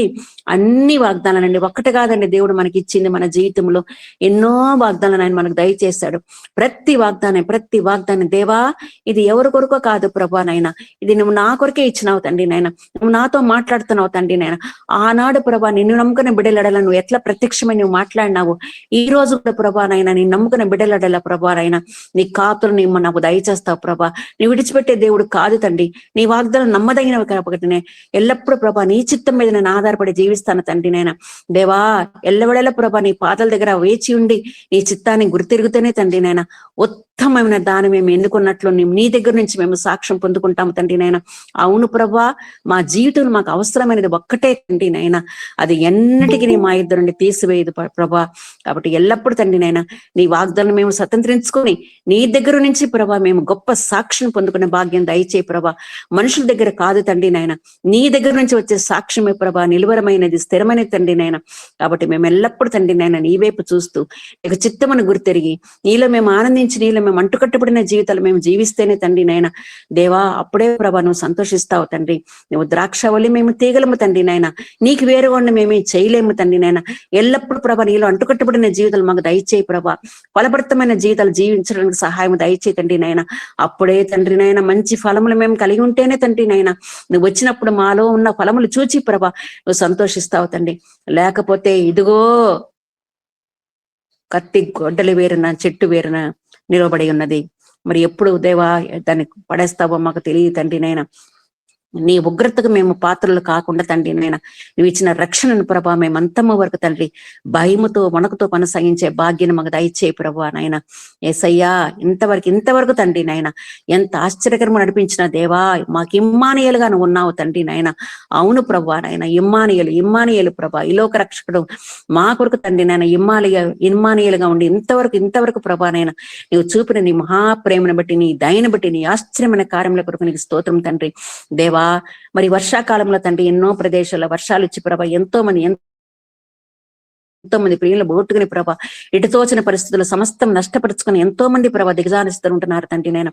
అన్ని వాగ్దానాలండి. ఒక్కటి కాదండి దేవుడు మనకి ఇచ్చింది. మన జీవితంలో ఎన్నో వాగ్దానాలు ఆయన మనకు దయచేశాడు. ప్రతి వాగ్దానం దేవా ఇది ఎవరి కొరకో కాదు ప్రభా నాయన, ఇది నువ్వు నా కొరకే ఇచ్చినావు తండ్రి నాయన. నువ్వు నాతో మాట్లాడుతున్నావు తండ్రి నాయన. ఆనాడు ప్రభా నిన్ను నమ్ముకున్న బిడ్డలడలా నువ్వు ఎట్లా ప్రత్యక్షమై నువ్వు మాట్లాడినావు, ఈ రోజు కూడా ప్రభా నాయన నీ నమ్ముకున్న బిడ్డలడలా ప్రభా నాయన నీ కాపులు నీ నాకు దయచేస్తావు ప్రభా. నీ విడిచిపెట్టే దేవుడు కాదు తండ్రి. నీ వాగ్దానం నమ్మదగినవి కాబట్టినే ఎల్లప్పుడూ ప్రభా నీ చిత్తం మీద నేను ఆధారపడి జీవిస్తాను తండ్రి నాయన. దేవా ఎల్లవెడల ప్రభా నీ పాదాల దగ్గర వేచి ఉండి నీ చిత్తాన్ని గుర్తిరుగుతూనే తండ్రి నాయన ఉత్తమమైన దాన్ని మేము ఎన్నుకున్నట్లు నీ దగ్గర నుంచి మేము సాక్ష్యం పొందుకుంటాము తండ్రి నాయన. అవును ప్రభా, మా జీవితంలో మాకు అవసరమైనది ఒక్కటే తండ్రి నాయన, అది ఎన్నటికీ మా ఇద్దరు నుండి తీసివేయదు ప్రభా. కాబట్టి ఎల్లప్పుడూ తండ్రి నాయన నీ వాగ్దానం మేము స్వతంత్రించుకొని నీ దగ్గర నుంచి ప్రభా మేము గొప్ప సాక్ష్యం పొందుకునే భాగ్యం దయచే ప్రభా. మనుషుల దగ్గర కాదు తండ్రి నాయన, నీ దగ్గర నుంచి వచ్చే సాక్ష్యమే ప్రభా నిలువరమైనది, స్థిరమైనది తండ్రి నాయన. కాబట్టి మేము ఎల్లప్పుడూ తండ్రి నాయన నీ వైపు చూస్తూ ఇక చిత్తమును గుర్తెరిగి నీలో మేము ఆనందించి నీలో మేము అంటుకట్టబడిన జీవితాలు మేము జీవిస్తేనే తండ్రి నాయన దేవా అప్పుడే ప్రభా నువ్వు సంతోషిస్తావు తండ్రి. నువ్వు ద్రాక్షవల్లి మేము తీగలము తండ్రి నాయన, నీకు వేరుగా మేమేం చేయలేము తండ్రి నాయన. ఎల్లప్పుడూ ప్రభా నీలో అంటుకట్టబడిన జీవితాలు మాకు దయచేయి ప్రభా. ఫలభరితమైన జీవితాలు జీవించడానికి సహాయం దయచేయి తండ్రి నాయన. అప్పుడే తండ్రి నాయన మంచి ఫలములు మేము కలిగి ఉంటేనే తండ్రి నాయన నువ్వు వచ్చినప్పుడు మాలో ఉన్న ఫలములు చూచి ప్రభా నువ్వు సంతోషిస్తావు తండ్రి. లేకపోతే ఇదిగో కత్తి గొడ్డలి వేరున చెట్టు వేరున నిలబడి ఉన్నది. మరి ఎప్పుడు దేవా దాన్ని పడేస్తావో మాకు తెలియదు తండ్రి నాయన. నీ ఉగ్రతకు మేము పాత్రలు కాకుండా తండ్రి నాయన నువ్వు ఇచ్చిన రక్షణను ప్రభా మేము అంతమ్మ వరకు తండ్రి భయముతో వణకుతో కొనసాగించే భాగ్యం మాకు దయచే ప్రభా నాయన. యేసయ్యా ఇంతవరకు తండ్రి నాయన ఎంత ఆశ్చర్యకరము నడిపించిన దేవా మాకు ఇమ్మానుయేలుగా నువ్వు ఉన్నావు తండ్రి నాయన. అవును ప్రభా నాయన, ఇమ్మానుయేలు ప్రభా, ఈ లోక రక్షకుడు మా కొరకు తండ్రి నాయన ఇమ్మానుయేలుగా ఉండి ఇంతవరకు ప్రభా నాయన నువ్వు చూపిన నీ మహాప్రేమను బట్టి, నీ దయను బట్టి, నీ ఆశ్చర్యమైన కార్యముల కొరకు నీకు స్తోత్రం తండ్రి. దేవా మరి వర్షాకాలంలో తండ్రి ఎన్నో ప్రదేశాల్లో వర్షాలు ఇచ్చి ప్రభా ఎంతో మంది ప్రియులు బోట్టుకుని ప్రభా ఇటు తోచిన పరిస్థితులు సమస్తం నష్టపరుచుకుని ఎంతో మంది ప్రభా దిగజారిస్తూ ఉంటున్నారు తండ్రి నాయన.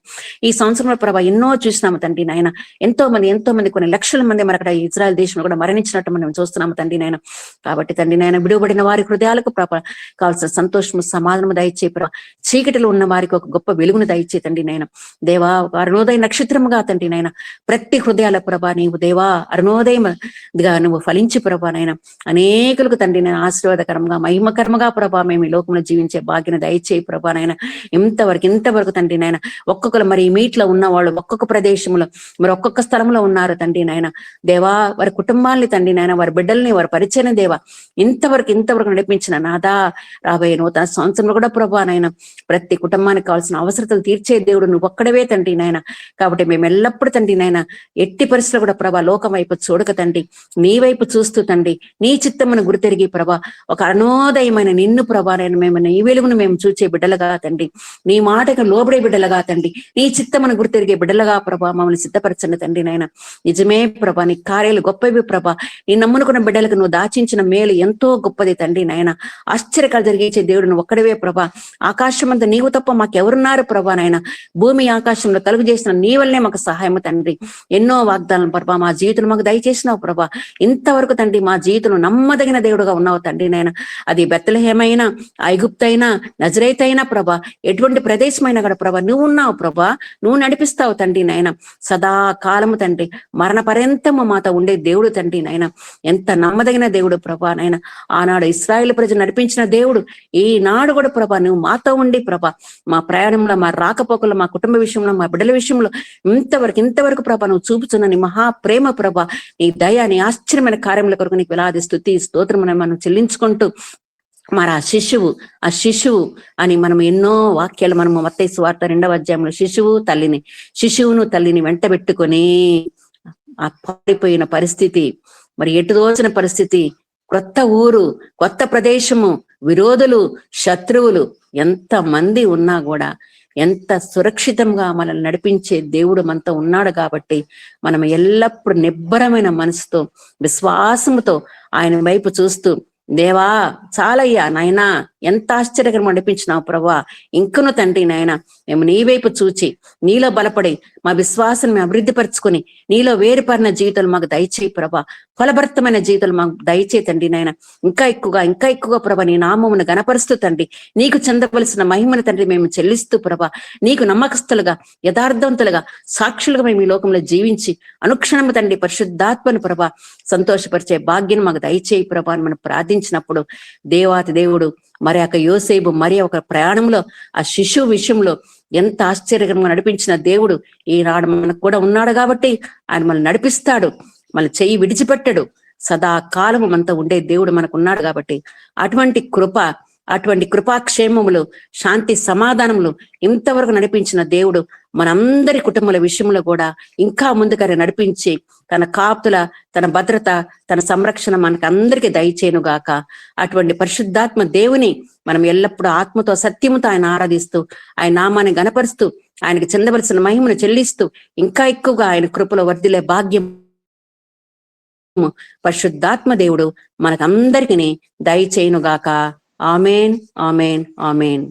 ఈ సంవత్సరంలో ప్రభా ఎన్నో చూసినాము తండ్రి నాయన. ఎంతో మంది కొన్ని లక్షల మంది మరి అక్కడ ఇజ్రాయెల్ దేశంలో కూడా మరణించినట్టు మనం చూస్తున్నాము తండ్రి నాయన. కాబట్టి తండ్రి నాయన విడువబడిన వారి హృదయాలకు ప్రభా కావాల్సిన సంతోషము సమాధానము దయచే ప్రభా, చీకటిలో ఉన్న వారికి ఒక గొప్ప వెలుగును దయచే తండ్రి నాయన. దేవా అరుణోదయ నక్షత్రముగా తండ్రి నాయన ప్రతి హృదయాల ప్రభా నీవు దేవా అరుణోదయంగా నువ్వు ఫలించి ప్రభా నాయన అనేకులకు తండ్రి నేను ఆశీర్వాదకరంగా మహిమకర్మగా ప్రభా మేము ఈ లోకంలో జీవించే భాగ్యను దయచేయి ప్రభా నాయన. ఇంతవరకు తండ్రి నాయన ఒక్కొక్కరు మరి ఈ మీట్లో ఉన్న వాళ్ళు ఒక్కొక్క ప్రదేశంలో మరి ఒక్కొక్క స్థలంలో ఉన్నారు తండ్రి నాయన. దేవా వారి కుటుంబాల్ని తండ్రి నాయన, వారి బిడ్డల్ని, వారి పరిచయం దేవా ఇంతవరకు నడిపించిన నాదా రాబోయే నూతన సంవత్సరంలో కూడా ప్రభా నాయన ప్రతి కుటుంబానికి కావాల్సిన అవసరతలు తీర్చే దేవుడు నువ్వు ఒక్కడవే తండ్రి నాయన. కాబట్టి మేము ఎల్లప్పుడూ తండ్రి నాయన ఎట్టి పరిస్థితులు కూడా ప్రభా లోకం వైపు చూడక తండ్రి నీ వైపు చూస్తూ తండ్రి నీ చిత్తమును గురితెరిగి ప్రభా ఒక అరుణోదయమైన నిన్ను ప్రభా నేను మేము నీ వెలుగును మేము చూచే బిడ్డలుగా తండ్రి, నీ మాటకు లోబడే బిడ్డలుగా తండ్రి, నీ చిత్తమును గుర్తెరిగే బిడ్డలుగా ప్రభా మమ్మల్ని సిద్ధపరచండి తండ్రి నాయన. నిజమే ప్రభా నీ కార్యాలు గొప్పవి ప్రభా, నీ నమ్మునుకున్న బిడ్డలకు నువ్వు దాచించిన మేలు ఎంతో గొప్పది తండ్రి నాయన. ఆశ్చర్యకాలు జరిగించే దేవుడు నువ్వు ఒక్కడవే ప్రభా. ఆకాశం అంతా నీవు తప్ప మాకెవరున్నారు ప్రభా నాయన. భూమి ఆకాశంలో కలుగు చేసిన నీ వల్లనే మాకు సహాయము తండ్రి. ఎన్నో వాగ్దానం ప్రభా మా జీవితం మాకు దయచేసినావు ప్రభా. ఇంతవరకు తండ్రి మా జీవితం నమ్మదగిన దేవుడుగా ఉన్నావు తండ్రి నాయన. అది బెత్లెహేమైనా, ఐగుప్తైనా, నజరేతైనా ప్రభా ఎటువంటి ప్రదేశమైనా కూడా ప్రభా నువ్వు ఉన్నావు ప్రభా, నువ్వు నడిపిస్తావు తండ్రి నాయన. సదాకాలము తండ్రి మరణ పర్యంతము మాతో ఉండే దేవుడు తండ్రి నాయన. ఎంత నమ్మదగిన దేవుడు ప్రభా నాయన. ఆనాడు ఇశ్రాయేలు ప్రజలు నడిపించిన దేవుడు ఈనాడు కూడా ప్రభా నువ్వు మాతో ఉండి ప్రభా మా ప్రయాణంలో, మా రాకపోకల్లో, మా కుటుంబ విషయంలో, మా బిడ్డల విషయంలో ఇంతవరకు ప్రభా నువ్వు చూపుతున్న నీ మహాప్రేమ ప్రభా, నీ దయ, నీ ఆశ్చర్యమైన కార్యముల కొరకు నీకు వేలాది స్తుతి స్తోత్రములను మనం చెల్లించుకుంటూ మరి ఆ శిశువు అని మనం ఎన్నో వాక్యాలు మనము మత్తయి సువార్త 2వ అధ్యాయంలో శిశువును తల్లిని వెంట పెట్టుకొని ఆ పారిపోయిన పరిస్థితి, మరి ఎటుదోచిన పరిస్థితి, కొత్త ఊరు, కొత్త ప్రదేశము, విరోధులు, శత్రువులు ఎంత మంది ఉన్నా కూడా ఎంత సురక్షితంగా మనల్ని నడిపించే దేవుడు మనతో ఉన్నాడు. కాబట్టి మనం ఎల్లప్పుడూ నిబ్బరమైన మనసుతో, విశ్వాసముతో ఆయన వైపు చూస్తూ దేవా చాలయ్యా నాయనా ఎంత ఆశ్చర్యకరం నడిపించినావు ప్రభా, ఇంకను తండ్రి నాయన మేము నీ వైపు చూచి నీలో బలపడి మా విశ్వాసం మేము అభివృద్ధిపరచుకొని నీలో వేరుపడిన జీవితాలు మాకు దయచేయి ప్రభా. ఫలభరితమైన జీవితాలు మాకు దయచే తండ్రి నాయన. ఇంకా ఎక్కువగా ప్రభా నీ నామమును గణపరుస్తూ తండ్రి నీకు చెందవలసిన మహిమను తండ్రి మేము చెల్లిస్తూ ప్రభా నీకు నమ్మకస్తులుగా, యథార్థవంతులుగా, సాక్షులుగా మేము ఈ లోకంలో జీవించి అనుక్షణము తండ్రి పరిశుద్ధాత్మను ప్రభా సంతోషపరిచే భాగ్యం మాకు దయచేయి ప్రభా అని మనం ప్రార్థించినప్పుడు దేవాతి దేవుడు మరి ఒక యోసేపు మరి ఒక ప్రయాణంలో ఆ శిశువు విషయంలో ఎంత ఆశ్చర్యకరంగా నడిపించిన దేవుడు ఈనాడు మనకు కూడా ఉన్నాడు. కాబట్టి ఆయన మనల్ని నడిపిస్తాడు, మన చెయ్యి విడిచిపెట్టడు, సదాకాలము మనతో ఉండే దేవుడు మనకు ఉన్నాడు. కాబట్టి అటువంటి కృపాక్షేమములు, శాంతి సమాధానములు ఇంతవరకు నడిపించిన దేవుడు మనందరి కుటుంబాల విషయంలో కూడా ఇంకా ముందుగానే నడిపించి తన కాపుల, తన భద్రత, తన సంరక్షణ మనకు అందరికీ దయచేయునుగాక. అటువంటి పరిశుద్ధాత్మ దేవుని మనం ఎల్లప్పుడూ ఆత్మతో సత్యముతో ఆయన ఆరాధిస్తూ ఆయన నామాన్ని గణపరుస్తూ ఆయనకి చెందవలసిన మహిమను చెల్లిస్తూ ఇంకా ఎక్కువగా ఆయన కృపలో వర్ధిల్లే భాగ్యం పరిశుద్ధాత్మ దేవుడు మనకందరికీ దయచేయునుగాక. ఆమేన్, ఆమేన్, ఆమేన్.